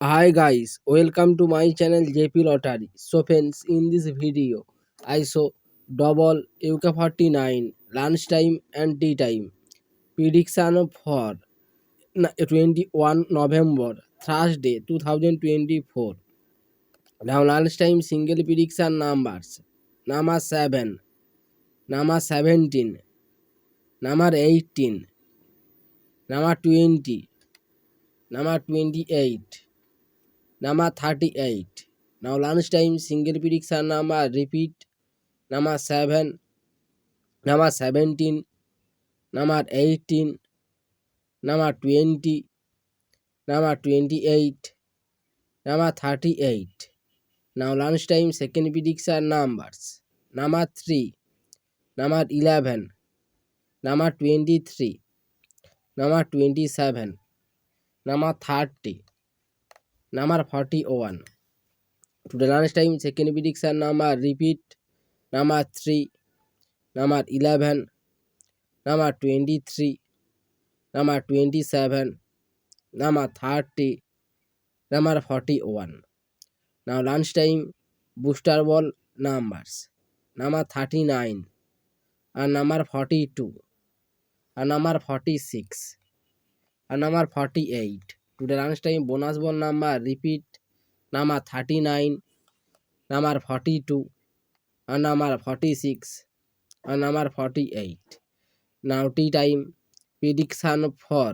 Hi guys, welcome to my channel JP Lottery. So friends, in this video, I show double UK49 lunchtime and tea time prediction for 21 November Thursday 2024. Now lunchtime single prediction numbers: number 7, number 17, number 18, number 20, number 28. Number 38. Now lunchtime single prediction number repeat: number 7, number 17, number 18, number 20, number 28, number 38. Now lunchtime second prediction numbers: number 3, number 11, number 23, number 27, number 30, number 41. Today lunchtime second prediction number repeat: number 3, number 11, number 23, number 27, number 30, number 41. Now lunchtime booster ball numbers: number 39, and number 42, and number 46, and number 48. Today lunchtime bonus ball number repeat: number 39, number 42, and number 46, and number 48. Now tea time prediction for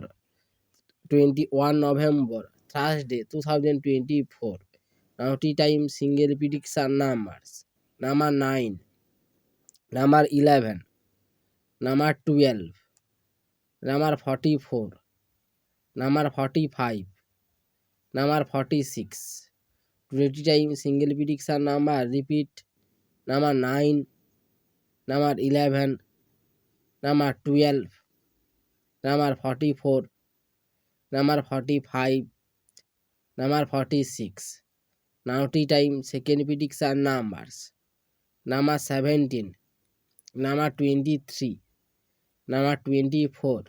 21 November Thursday 2024. Now tea time single prediction numbers: number 9, number 11, number 12, number 44, number 45, number 46. Today tea time single prediction number repeat: number 9, number 11, number 12, number 44, number 45, number 46. Now tea time second prediction numbers: number 17, number 23, number 24,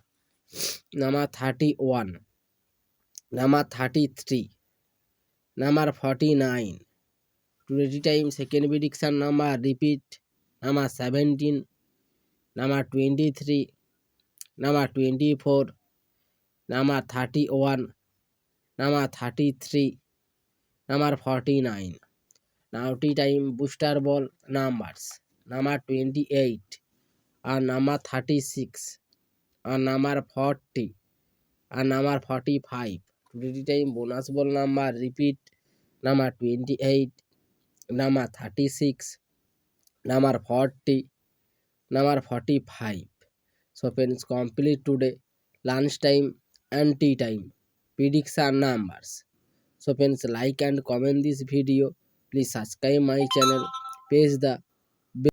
number 31, number 33, number 49. Today time second prediction number repeat: number 17, number 23, number 24, number 31, number 33, number 49. Now tea time booster ball numbers: number 28, and number 36, and number 40, and number 45. Today time bonus ball number repeat: number 28, number 36, number 40, number 45. So friends, complete today lunchtime and tea time prediction numbers. So friends, like and comment this video. Please subscribe my channel, press the